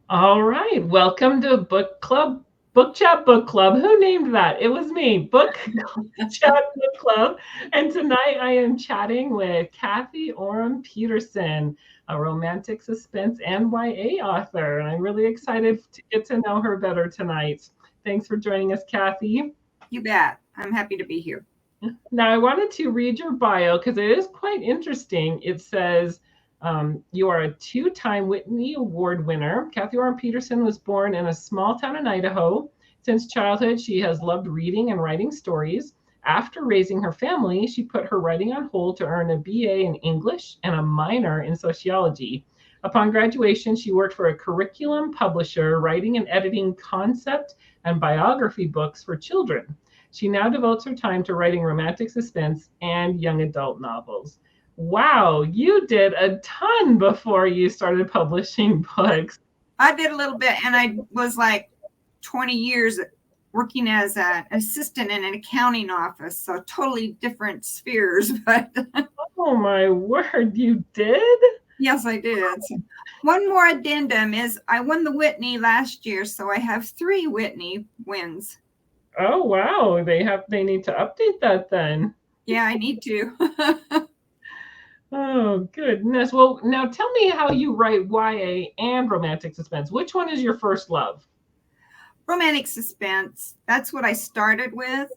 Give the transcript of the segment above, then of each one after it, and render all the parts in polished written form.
All right. Welcome to Book Club, Book Chat Book Club. Who named that? It was me, Book Chat Book Club. And tonight I am chatting with Kathi Oram Peterson, a romantic suspense and YA author. And I'm really excited to get to know her better tonight. Thanks for joining us, Kathi. You bet. I'm happy to be here. Now, I wanted to read your bio because it is quite interesting. It says you are a two-time Whitney Award winner. Kathi Oram Peterson was born in a small town in Idaho. Since childhood, she has loved reading and writing stories. After raising her family, she put her writing on hold to earn a BA in English and a minor in sociology. Upon graduation, she worked for a curriculum publisher, writing and editing concept and biography books for children. She now devotes her time to writing romantic suspense and young adult novels. Wow, you did a ton before you started publishing books. I did a little bit, and I was like 20 years working as an assistant in an accounting office, so totally different spheres. But Oh my word, you did? yes, I did. One more addendum is I won the Whitney last year, so I have 3 Whitney wins. Oh wow, they need to update that then. Yeah, I need to. Oh goodness. Well, now tell me how you write YA and romantic suspense. Which one is your first love? Romantic suspense. That's what I started with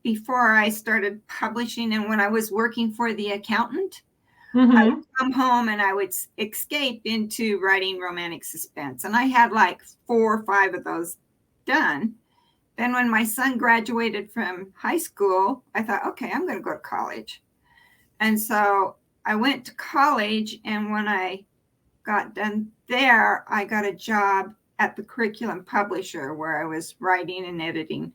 before I started publishing, and when I was working for the accountant. I Mm-hmm. would come home and I would escape into writing romantic suspense. And I had like 4 or 5 of those done. Then when my son graduated from high school, I thought, okay, I'm going to go to college. And so I went to college. And when I got done there, I got a job at the curriculum publisher where I was writing and editing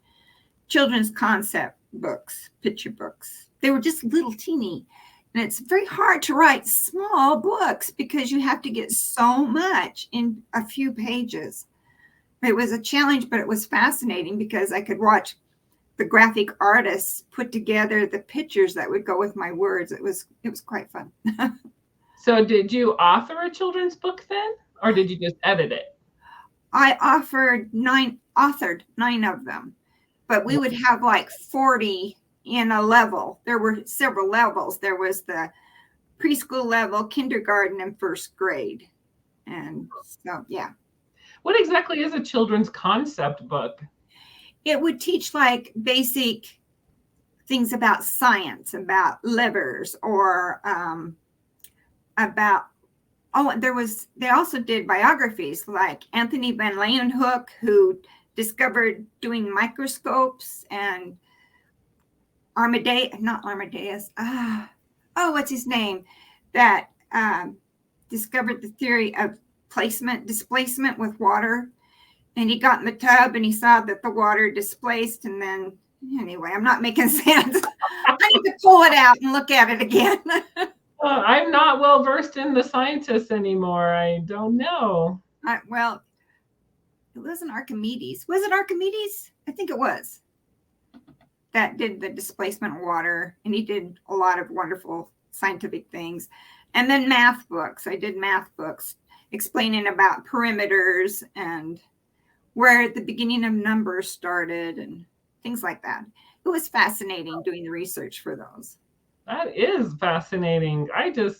children's concept books, picture books. They were just little teeny. And it's very hard to write small books because you have to get so much in a few pages. It was a challenge, but it was fascinating because I could watch the graphic artists put together the pictures that would go with my words. It was quite fun. So did you author a children's book then? Or did you just edit it? I authored 9 of them, but we would have like 40 in a level. There were several levels. There was the preschool level, kindergarten, and first grade. And so, yeah, What exactly is a children's concept book? it would teach like basic things about science, about levers, or about, they also did biographies like Anthony van Leeuwenhoek, who discovered doing microscopes, and what's his name? That discovered the theory of displacement with water. And he got in the tub and he saw that the water displaced. And then, anyway, I'm not making sense. I need to pull it out and look at it again. I'm not well versed in the scientists anymore. I don't know. Well, it wasn't Archimedes. Was it Archimedes? I think it was. That did the displacement of water, and he did a lot of wonderful scientific things. And then math books. I did math books explaining about perimeters and where the beginning of numbers started and things like that. It was fascinating doing the research for those. That is fascinating.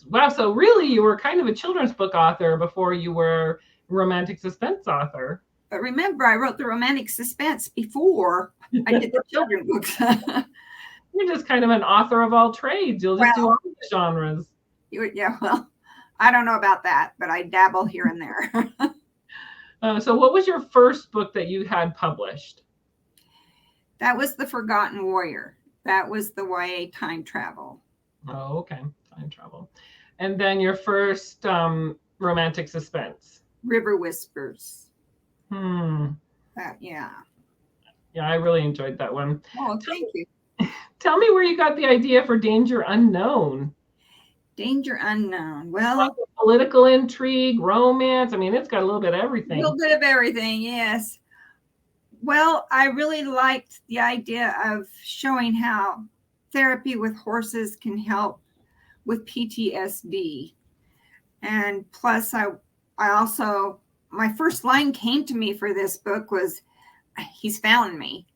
Wow. So really, you were kind of a children's book author before you were romantic suspense author. But remember, I wrote the romantic suspense before I did the children books. You're just kind of an author of all trades. You'll just do all the genres. Yeah, well, I don't know about that, but I dabble here and there. So what was your first book that you had published? That was The Forgotten Warrior. That was the YA time travel. Oh, okay. Time travel. And then your first romantic suspense. River Whispers. Yeah, Yeah. I really enjoyed that one. Oh, thank you. Tell me where you got the idea for Danger Unknown. Danger Unknown. Well, Political intrigue, romance. I mean, it's got a little bit of a everything. little bit of everything, yes. Well, I really liked the idea of showing how therapy with horses can help with PTSD. And plus, I also my first line came to me for this book was, "He's found me."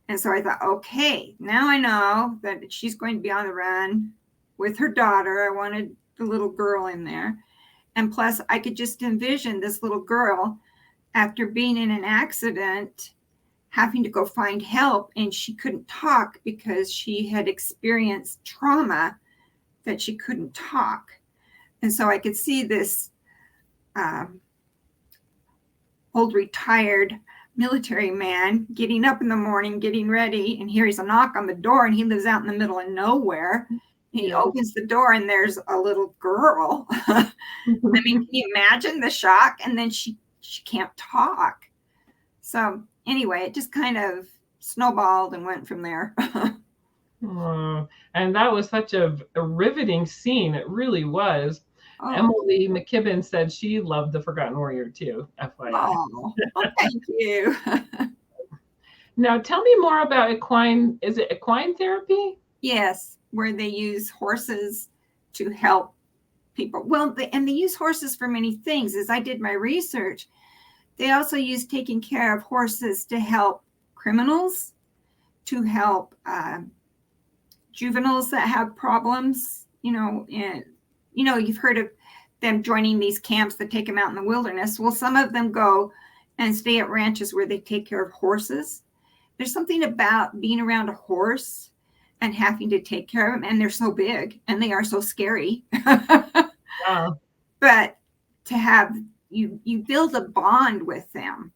And so I thought, okay, now I know that she's going to be on the run with her daughter. I wanted the little girl in there. And plus, I could just envision this little girl, after being in an accident, having to go find help, and she couldn't talk because she had experienced trauma that she couldn't talk. And so I could see this old retired military man getting up in the morning, getting ready, and here's a knock on the door, and he lives out in the middle of nowhere. He opens the door, and there's a little girl. I mean, can you imagine the shock? And then she can't talk. So anyway, it just kind of snowballed and went from there. Oh, and that was such a riveting scene. It really was. Oh. Emily McKibben said she loved The Forgotten Warrior too, FYI. Oh, thank you. Now tell me more about equine. Is it equine therapy? Yes, where they use horses to help people. Well, and they use horses for many things. As I did my research, they also use taking care of horses to help criminals, to help juveniles that have problems. You've heard of them joining these camps that take them out in the wilderness. Well, some of them go and stay at ranches where they take care of horses. There's something about being around a horse and having to take care of them, and they're so big and they are so scary. Wow. But to have you build a bond with them,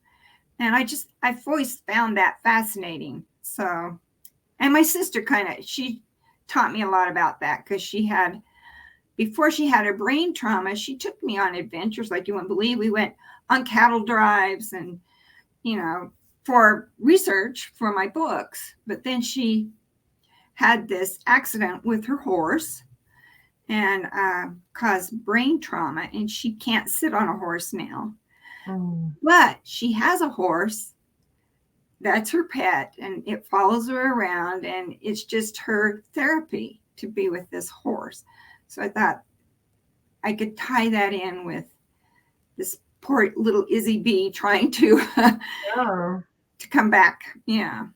and I've always found that fascinating. So, and my sister she taught me a lot about that, because before she had her brain trauma, she took me on adventures like you wouldn't believe. We went on cattle drives and, for research for my books. But then she had this accident with her horse and caused brain trauma, and she can't sit on a horse now. But she has a horse that's her pet, and it follows her around, and it's just her therapy to be with this horse. So I thought I could tie that in with this poor little Izzy B trying to to come back. Yeah.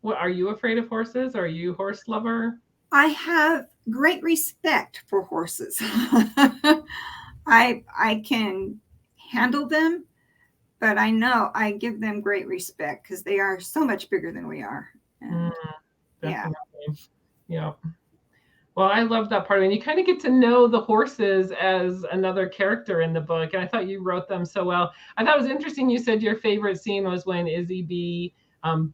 Well, are you afraid of horses? Are you a horse lover? I have great respect for horses. I can handle them, but I know I give them great respect because they are so much bigger than we are. And, definitely. Yeah. Well, I love that part. And you kind of get to know the horses as another character in the book. And I thought you wrote them so well. I thought it was interesting. You said your favorite scene was when Izzy B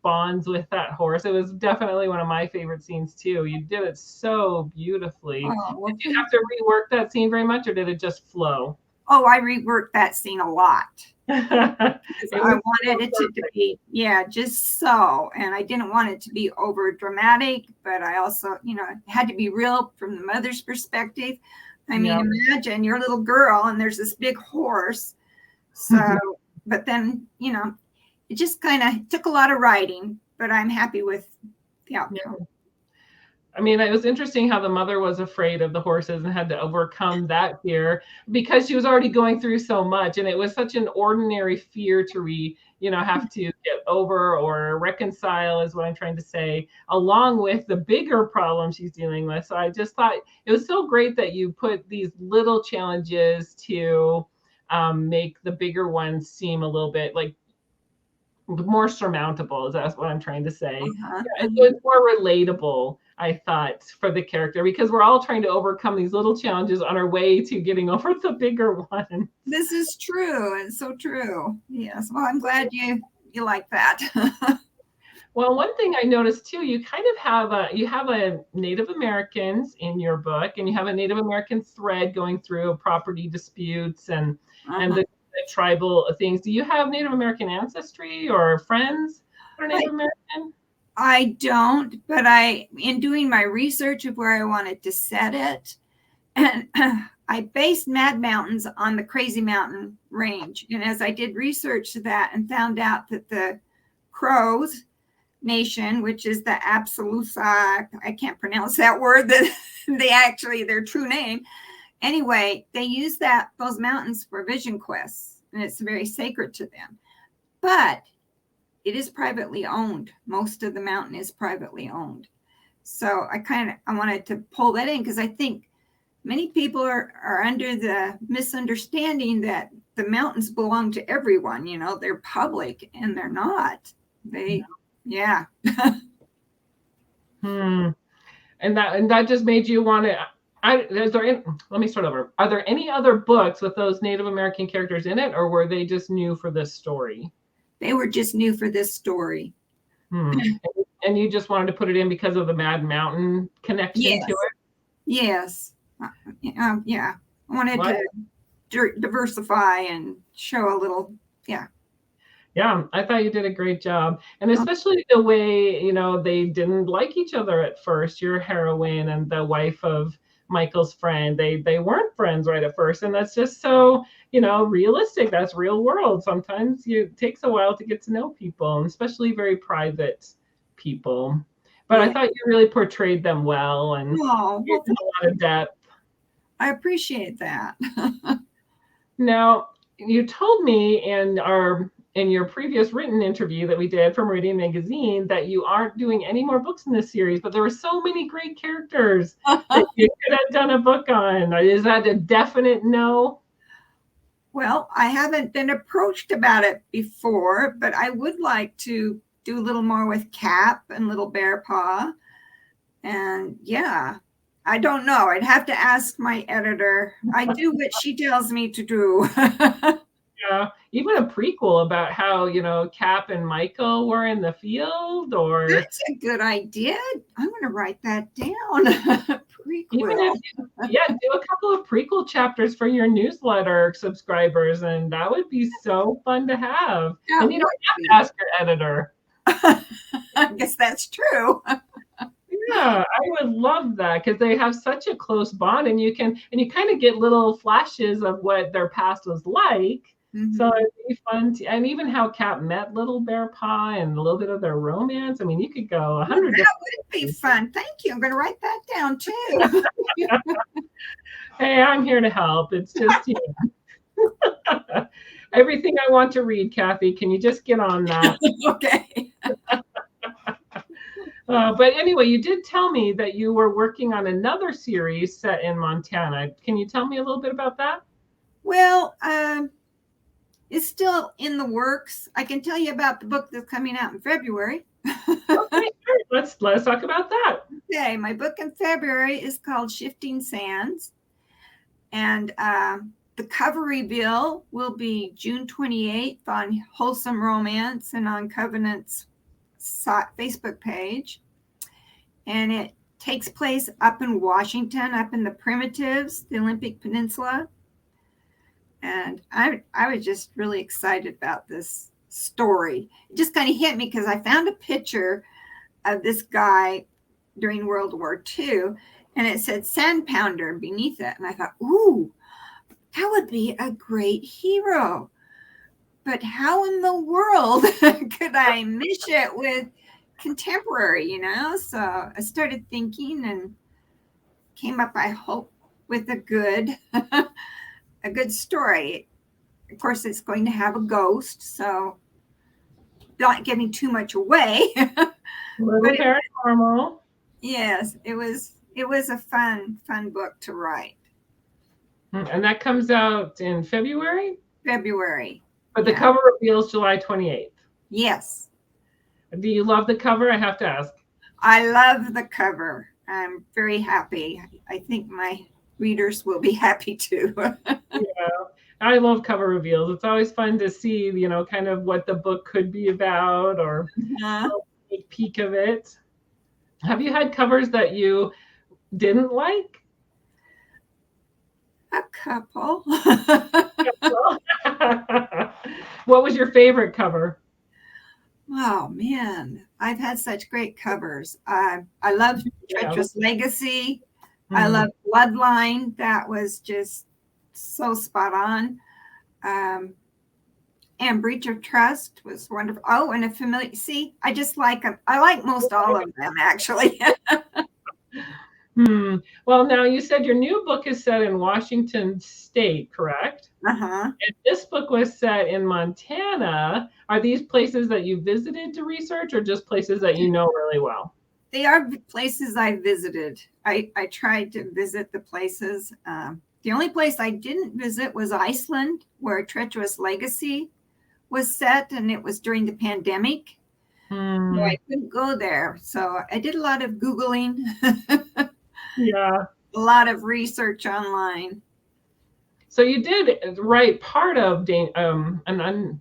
bonds with that horse. It was definitely one of my favorite scenes too. You did it so beautifully. well, did you have to rework that scene very much, or did it just flow? Oh, I reworked that scene a lot. I wanted it to be, just so. And I didn't want it to be over dramatic, but I also, it had to be real from the mother's perspective. I mean, imagine you're a little girl and there's this big horse. So, but then, it just kind of took a lot of writing, but I'm happy with the outcome. Yeah. I mean, it was interesting how the mother was afraid of the horses and had to overcome that fear because she was already going through so much. And it was such an ordinary fear to have to get over or reconcile, is what I'm trying to say, along with the bigger problem she's dealing with. So I just thought it was so great that you put these little challenges to make the bigger ones seem a little bit like more surmountable. That's what I'm trying to say. It's more relatable, I thought, for the character, because we're all trying to overcome these little challenges on our way to getting over the bigger one. This is true. It's so true. Yes. Well, I'm glad you like that. Well, one thing I noticed too, you kind of have a Native Americans in your book, and you have a Native American thread going through property disputes and the tribal things. Do you have Native American ancestry or friends that are Native American? I don't, but in doing my research of where I wanted to set it, and I based Mad Mountains on the Crazy Mountain Range. And as I did research to that and found out that the Crows Nation, which is the Appaloosa, I can't pronounce that word, that their true name. Anyway, they use those mountains for vision quests. and it's very sacred to them. But it is privately owned. Most of the mountain is privately owned. So I wanted to pull that in because I think many people are under the misunderstanding that the mountains belong to everyone. You know, they're public, and they're not. Yeah. And that just made you want to. Let me start over. Are there any other books with those Native American characters in it, or were they just new for this story? They were just new for this story. And you just wanted to put it in because of the Mad Mountain connection to it? Yes. Yeah. I wanted to diversify and show a little, yeah. Yeah, I thought you did a great job. And especially the way, they didn't like each other at first, your heroine and the wife of Michael's friend. They weren't friends right at first. And that's just so, realistic. That's real world. Sometimes it takes a while to get to know people, and especially very private people. But I thought you really portrayed them well and a lot of depth. I appreciate that. Now, you told me in your previous written interview that we did for Meridian Magazine that you aren't doing any more books in this series, but there were so many great characters that you could have done a book on. Is that a definite no? Well, I haven't been approached about it before, but I would like to do a little more with Cap and Little Bear Paw. And yeah, I don't know. I'd have to ask my editor. I do what she tells me to do. Yeah, even a prequel about how, Cap and Michael were in the field, or that's a good idea. I'm going to write that down. Prequel. Do a couple of prequel chapters for your newsletter subscribers, and that would be so fun to have. And you don't have to ask your editor. I guess that's true. Yeah, I would love that because they have such a close bond, and you kind of get little flashes of what their past was like. So it'd be fun and even how Cap met Little Bear Paw and a little bit of their romance. I mean, you could go 100. That would be fun. Thank you. I'm going to write that down too. Hey, I'm here to help. It's just everything I want to read, Kathy. Can you just get on that? Okay. But anyway, you did tell me that you were working on another series set in Montana. Can you tell me a little bit about that? Well, it's still in the works. I can tell you about the book that's coming out in February. Okay, sure. Let's talk about that. Okay, my book in February is called Shifting Sands. And the cover reveal will be June 28th on Wholesome Romance and on Covenant's Facebook page. And it takes place up in Washington, up in the Primitives, the Olympic Peninsula. And I was just really excited about this story. It just kind of hit me because I found a picture of this guy during World War II, and it said Sand Pounder beneath it. And I thought, ooh, that would be a great hero. But how in the world could I miss it with contemporary, So I started thinking and came up, I hope, with a good story. Of course, it's going to have a ghost, so not giving too much away. Paranormal. Yes, it was a fun book to write. And that comes out in February? February. But the cover reveals July 28th. Yes. Do you love the cover? I have to ask. I love the cover. I'm very happy. I think my readers will be happy too. Yeah, I love cover reveals. It's always fun to see, kind of what the book could be about or a peek of it. Have you had covers that you didn't like? A couple. What was your favorite cover? Oh man, I've had such great covers. I love Treacherous Legacy. I love Bloodline. That was just so spot on. And Breach of Trust was wonderful. Oh, and a familiar. See, I just like them. I like most all of them, actually. Hmm. Well, now you said your new book is set in Washington State, correct? Uh-huh. And this book was set in Montana. Are these places that you visited to research or just places that you know really well? They are places I visited. I tried to visit the places. The only place I didn't visit was Iceland, where Treacherous Legacy was set, and it was during the pandemic. So Hmm. I couldn't go there. So I did a lot of Googling, Yeah. a lot of research online. So you did write part of an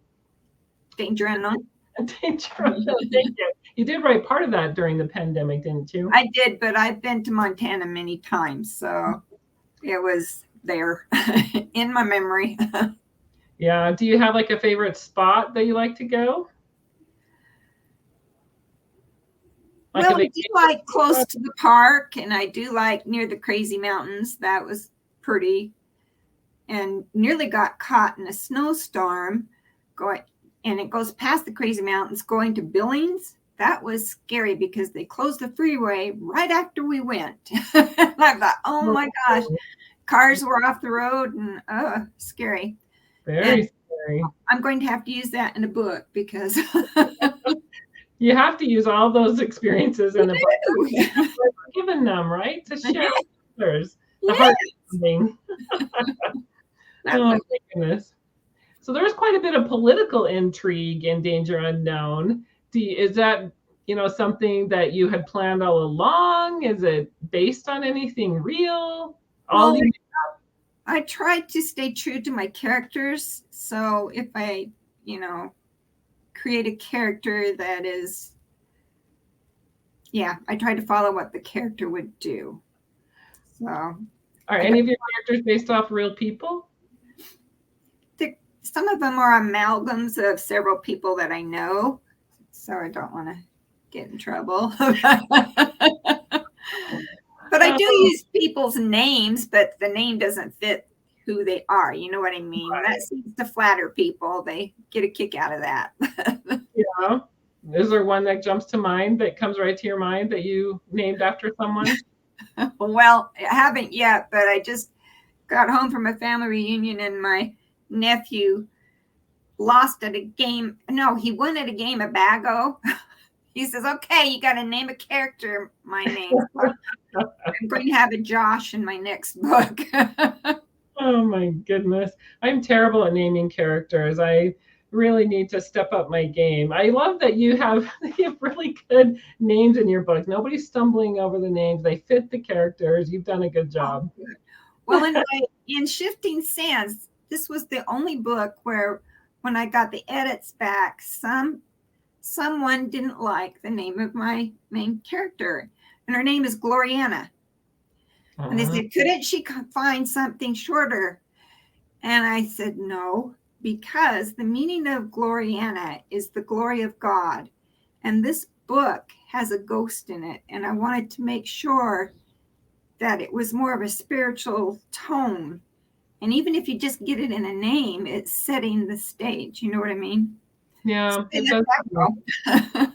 Danger Unknown. dangerous. Thank you. You did write part of that during the pandemic, didn't you? I did, but I've been to Montana many times. So it was there in my memory. Yeah. Do you have like a favorite spot that you like to go? Like a Well, I do vacation like close spot? to the park, and I do like near the Crazy Mountains. That was pretty, and nearly got caught in a snowstorm going, and it goes past the Crazy Mountains going to Billings. That was scary because they closed the freeway right after we went. And I thought, oh my gosh, Oh, cars were off the road, and scary. And very scary. I'm going to have to use that in a book because You have to use all those experiences in we the book. do. That's why we're given them, right? To share with others. The Yeah, heart thing. that Oh was. my goodness. So there's quite a bit of political intrigue in Danger Unknown. Is that, something that you had planned all along? Is it based on anything real? All Well, these I tried to stay true to my characters. So if I, you know, create a character that is, yeah, I try to follow what the character would do. So are I any got of your characters based off real people? some of them are amalgams of several people that I know. So I don't want to get in trouble. But I do Oh, use people's names, but the name doesn't fit who they are. You know what I mean? That right. seems to flatter people. They get a kick out of that. Yeah. Is there one that jumps to mind that comes right to your mind that you named after someone? Well, I haven't yet, but I just got home from a family reunion and my nephew lost at a game. No, he won at a game of Bago. He says, okay, you got to name a character my name. So I'm going to have a Josh in my next book. Oh my goodness. I'm terrible at naming characters. I really need to step up my game. I love that you have really good names in your book. Nobody's stumbling over the names. They fit the characters. You've done a good Oh, job. good. Well, in Shifting Sands, this was the only book where when I got the edits back, someone didn't like the name of my main character. And her name is Gloriana. And they Uh, said, couldn't she find something shorter? And I said, no, because the meaning of Gloriana is the glory of God. And this book has a ghost in it. And I wanted to make sure that it was more of a spiritual tone. And even if you just get it in a name, it's setting the stage. You know what I mean? So yeah, they let that go.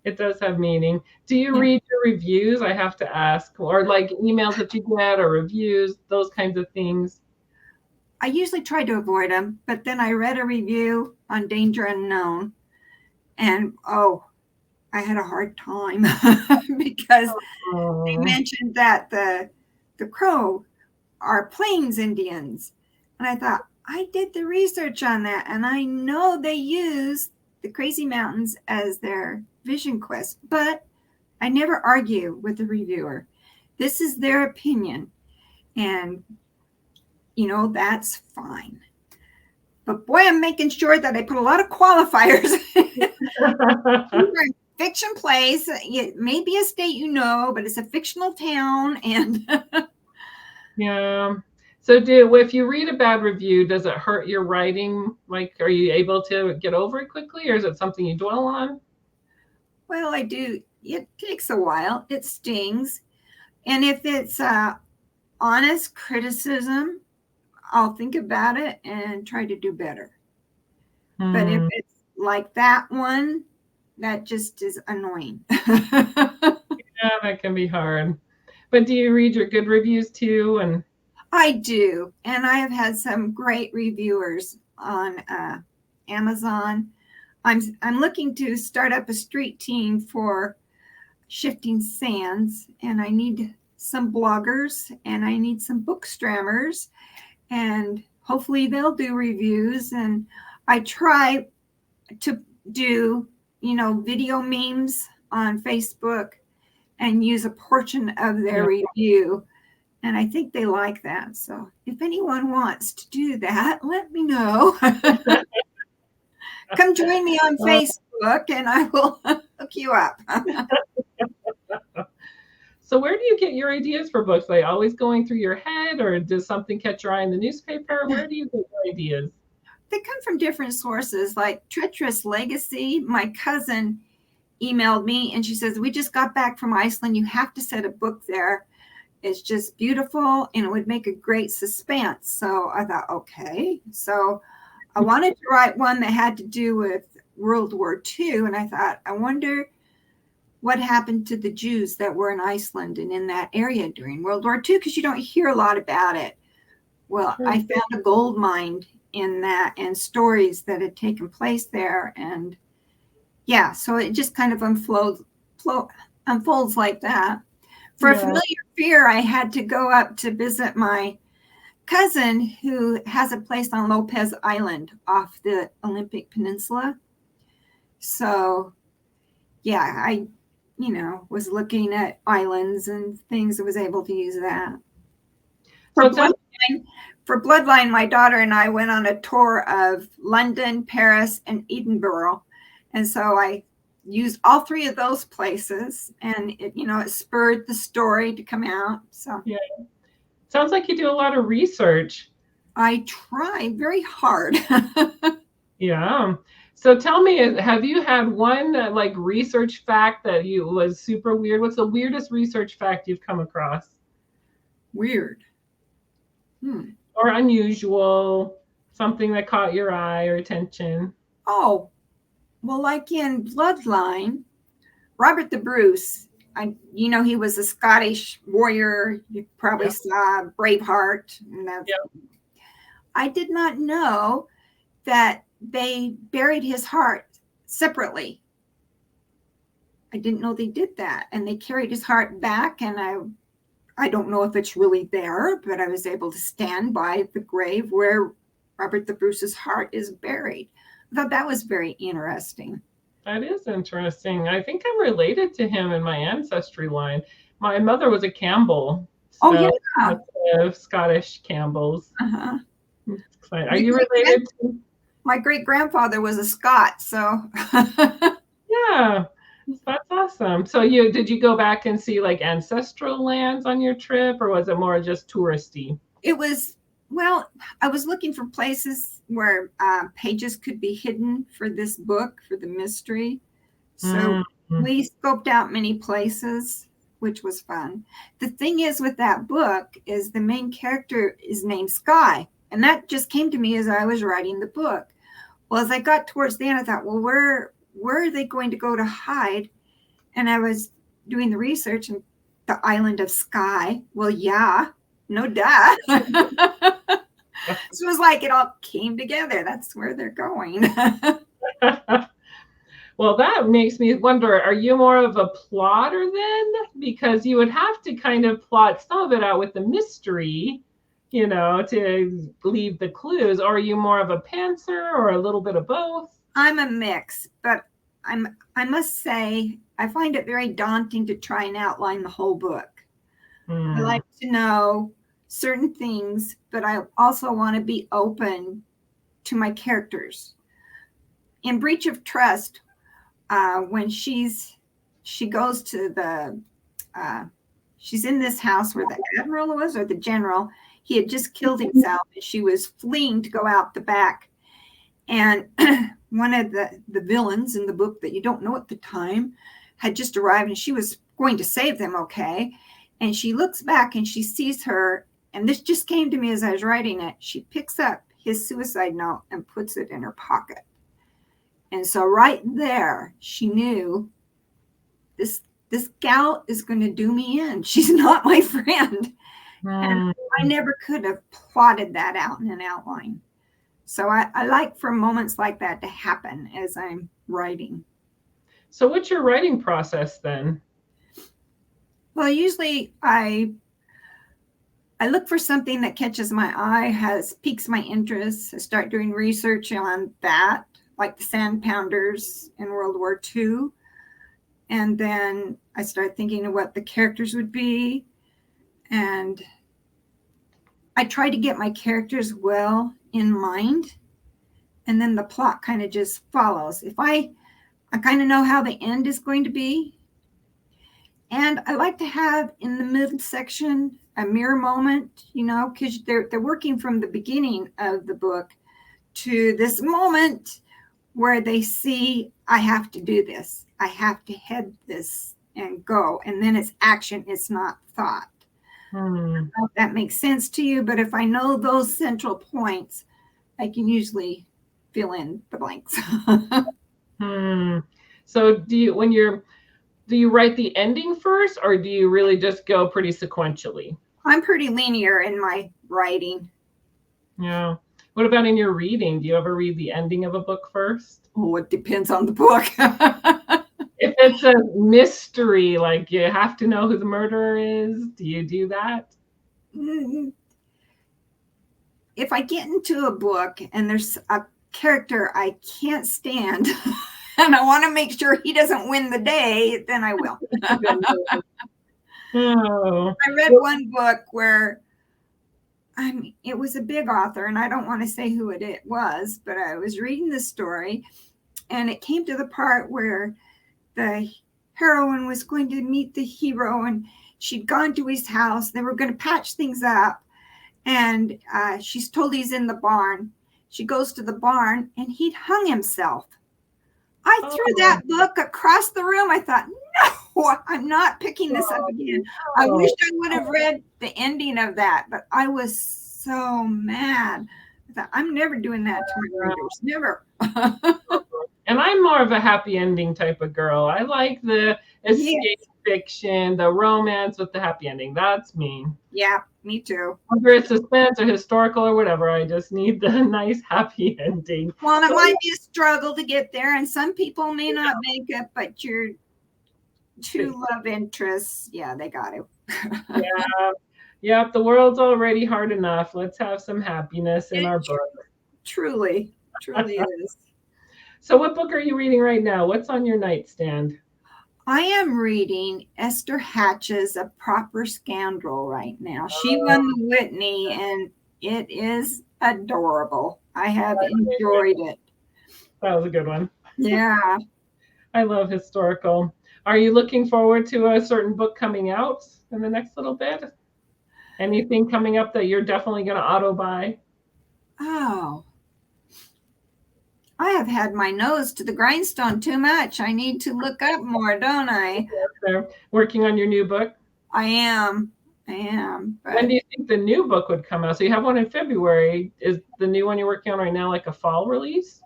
it does have meaning. Do you Yeah. read your reviews? I have to ask, or like emails that you get or reviews, those kinds of things. I usually try to avoid them, but then I read a review on Danger Unknown, and I had a hard time because they Oh, mentioned that the Crow are Plains Indians, and I thought I did the research on that, and I know they use the Crazy Mountains as their vision quest, but I never argue with the reviewer. This is their opinion, and that's fine. But boy, I'm making sure that I put a lot of qualifiers. Fiction plays. It may be a state but it's a fictional town. And Yeah. So if you read a bad review, does it hurt your writing? Like, are you able to get over it quickly, or is it something you dwell on? well, I do. It takes a while. It stings. And if it's honest criticism, I'll think about it and try to do better. But if Hmm. it's like that one, that just is annoying. Yeah, that can be hard. But do you read your good reviews too? And I do. And I have had some great reviewers on Amazon. I'm looking to start up a street team for Shifting Sands, and I need some bloggers and I need some bookstammers, and hopefully they'll do reviews. And I try to do, video memes on Facebook and use a portion of their review. And I think they like that. So if anyone wants to do that, let me know. Come join me on Facebook and I will hook you up. So where do you get your ideas for books? Like always going through your head, or does something catch your eye in the newspaper? Where do you get your ideas? They come from different sources, like Treacherous Legacy. My cousin emailed me and she says, we just got back from Iceland. You have to set a book there. It's just beautiful and it would make a great suspense. So I thought, okay. So I wanted to write one that had to do with World War II. And I thought, I wonder what happened to the Jews that were in Iceland and in that area during World War II, because you don't hear a lot about it. Well, I found a gold mine in that and stories that had taken place there. And yeah, so it just kind of unfolds like that. For a familiar fear, I had to go up to visit my cousin who has a place on Lopez Island off the Olympic Peninsula. So yeah, I, was looking at islands and things and was able to use that. For Bloodline, my daughter and I went on a tour of London, Paris, and Edinburgh. And so I used all three of those places, and it spurred the story to come out. So yeah, sounds like you do a lot of research. I try very hard. Yeah. So tell me, have you had one like research fact that was super weird? What's the weirdest research fact you've come across? Weird. Or unusual, something that caught your eye or attention? Oh, well, like in Bloodline, Robert the Bruce, he was a Scottish warrior. You probably saw Braveheart. And I did not know that they buried his heart separately. I didn't know they did that. And they carried his heart back. And I don't know if it's really there, but I was able to stand by the grave where Robert the Bruce's heart is buried. I thought that was very interesting. That is interesting. I think I'm related to him in my ancestry line. My mother was a Campbell. So Scottish Campbells. Uh-huh. Are you related to? My great-grandfather was a Scot, so. Yeah, that's awesome. So did you go back and see like ancestral lands on your trip, or was it more just touristy? It was, well, I was looking for places where pages could be hidden for this book, for the mystery. So we scoped out many places, which was fun. The thing is with that book is the main character is named Sky. And that just came to me as I was writing the book. Well, as I got towards the end, I thought, well, where are they going to go to hide? And I was doing the research, and the island of Skye. Well, yeah, no duh. So it was like it all came together. That's where they're going. Well, that makes me wonder, are you more of a plotter then? Because you would have to kind of plot some of it out with the mystery, to leave the clues. Or are you more of a pantser or a little bit of both? I'm a mix, but I must say, I find it very daunting to try and outline the whole book. I like to know certain things, but I also want to be open to my characters. In Breach of Trust, when she goes to she's in this house where the admiral was, or the general, he had just killed himself, and she was fleeing to go out the back. And one of the villains in the book that you don't know at the time had just arrived, and she was going to save them, okay? And she looks back and she sees her, and this just came to me as I was writing it. She picks up his suicide note and puts it in her pocket. And so right there, she knew this this gal is going to do me in. She's not my friend. And Mm. I never could have plotted that out in an outline. So I like for moments like that to happen as I'm writing. So what's your writing process then? Well, usually I look for something that catches my eye, piques my interest. I start doing research on that, like the sand pounders in World War II. And then I start thinking of what the characters would be. And I try to get my characters well in mind. And then the plot kind of just follows. If I kind of know how the end is going to be. And I like to have in the middle section a mirror moment, because they're working from the beginning of the book to this moment where they see, I have to do this. I have to head this and go. And then it's action. It's not thought. I don't know if that makes sense to you, but if I know those central points, I can usually fill in the blanks. So do you write the ending first, or do you really just go pretty sequentially? I'm pretty linear in my writing. Yeah. What about in your reading? Do you ever read the ending of a book first? Oh, it depends on the book. If it's a mystery, like you have to know who the murderer is, do you do that? If I get into a book and there's a character I can't stand and I want to make sure he doesn't win the day, then I will. Oh. I read one book where it was a big author, and I don't want to say who it was, but I was reading the story, and it came to the part where the heroine was going to meet the hero, and she'd gone to his house. They were going to patch things up, and she's told he's in the barn. She goes to the barn, and he'd hung himself. I threw that book across the room. I thought, no, I'm not picking this up again. I wish I would have read the ending of that, but I was so mad. I thought, I'm never doing that to my readers. Never. And I'm more of a happy ending type of girl. I like the escape fiction, the romance with the happy ending. That's me. Yeah, me too. Whether it's suspense or historical or whatever, I just need the nice happy ending. Well, it might be a struggle to get there, and some people may not make it, but your two love interests, yeah, they got it. Yeah, the world's already hard enough. Let's have some happiness in our book. Truly is. So what book are you reading right now? What's on your nightstand? I am reading Esther Hatch's A Proper Scoundrel right now. She won the Whitney, and it is adorable. I have enjoyed it. That was a good one. Yeah. I love historical. Are you looking forward to a certain book coming out in the next little bit? Anything coming up that you're definitely going to auto buy? Oh. I have had my nose to the grindstone too much. I need to look up more, don't I? They're working on your new book? I am. When do you think the new book would come out? So you have one in February. Is the new one you're working on right now like a fall release?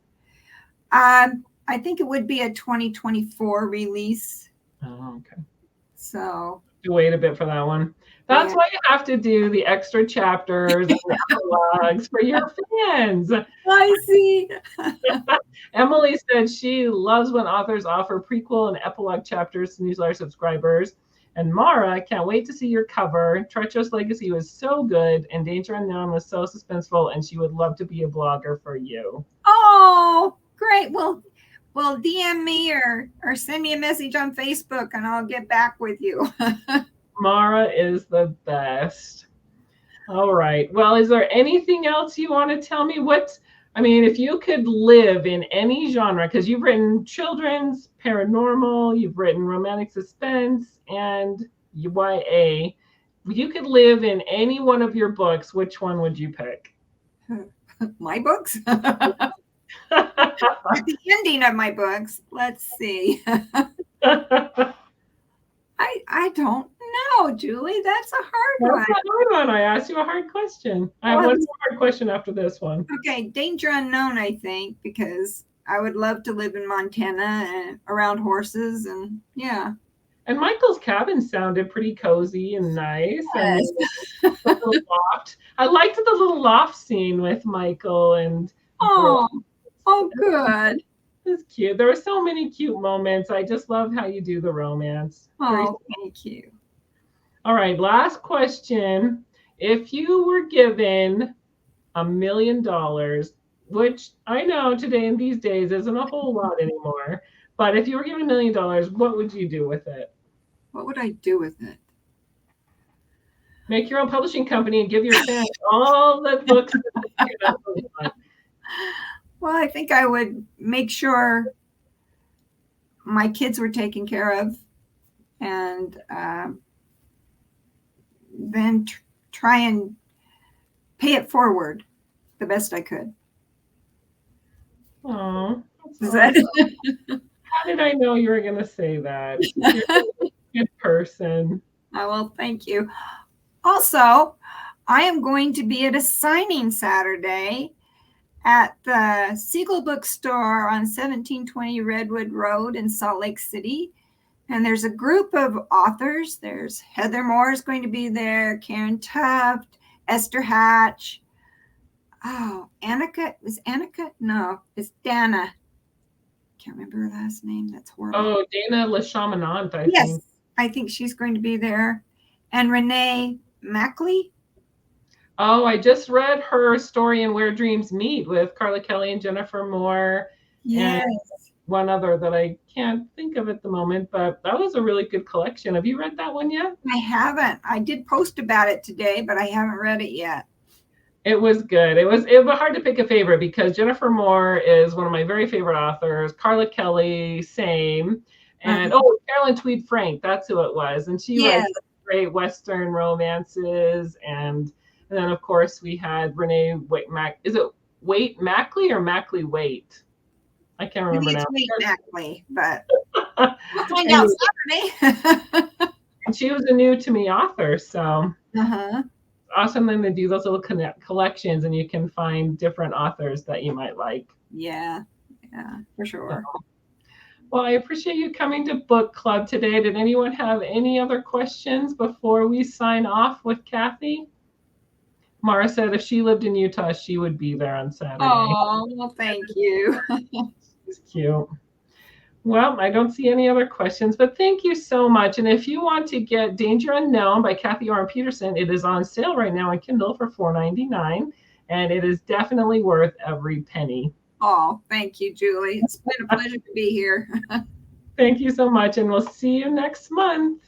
I think it would be a 2024 release. Oh, okay. So to wait a bit for that one. That's why you have to do the extra chapters and the epilogues for your fans. I see. Emily said she loves when authors offer prequel and epilogue chapters to newsletter subscribers. And Mara, can't wait to see your cover. Treacherous Legacy was so good, and Danger Unknown was so suspenseful, and she would love to be a blogger for you. Oh, great. Well, DM me or send me a message on Facebook, and I'll get back with you. Mara is the best. All right. Well, is there anything else you want to tell me? If you could live in any genre, because you've written children's, paranormal, you've written romantic suspense, and YA. If you could live in any one of your books, which one would you pick? My books? The ending of my books. Let's see. I don't know, Julie. That's a hard one. That's a hard one. I asked you a hard question. I have one more hard question after this one. Okay, Danger Unknown, I think, because I would love to live in Montana and around horses, and yeah. And Michael's cabin sounded pretty cozy and nice. And Yes. the little loft. I liked the little loft scene with Michael and Brooke. Oh, good. It was cute. There were so many cute moments. I just love how you do the romance. Oh, thank you. All right, last question. If you were given $1 million, which I know today in these days isn't a whole lot anymore, but if you were given $1 million, what would you do with it? What would I do with it? Make your own publishing company and give your fans all the books. Well, I think I would make sure my kids were taken care of, and then try and pay it forward the best I could. Oh, How did I know you were going to say that? You're a good person. Oh, well, thank you. Also, I am going to be at a signing Saturday at the Siegel Bookstore on 1720 Redwood Road in Salt Lake City. And there's a group of authors. There's Heather Moore is going to be there, Karen Tuft, Esther Hatch. Oh, Annika. Is Annika? No, it's Dana. Can't remember her last name. That's horrible. Oh, Dana LaChaminant, I think. Yes, I think she's going to be there. And Renee Mackley. Oh, I just read her story in Where Dreams Meet with Carla Kelly and Jennifer Moore. Yes. And one other that I can't think of at the moment, but that was a really good collection. Have you read that one yet? I haven't. I did post about it today, but I haven't read it yet. It was good. It was hard to pick a favorite because Jennifer Moore is one of my very favorite authors. Carla Kelly, same. And Carolyn Tweed Frank, that's who it was. And she writes great Western romances. And then of course we had Renee is it Waite Mackley or Mackley Waite? I can't remember now. Waite Mackley, but we'll find out Saturday. And she was a new to me author, so awesome then to do those little collections and you can find different authors that you might like. Yeah, for sure. So, well, I appreciate you coming to book club today. Did anyone have any other questions before we sign off with Kathi? Mara said if she lived in Utah, she would be there on Saturday. Oh, well, thank you. She's cute. Well, I don't see any other questions, but thank you so much. And if you want to get Danger Unknown by Kathi Oram Peterson, it is on sale right now on Kindle for $4.99, and it is definitely worth every penny. Oh, thank you, Julie. It's been a pleasure to be here. Thank you so much, and we'll see you next month.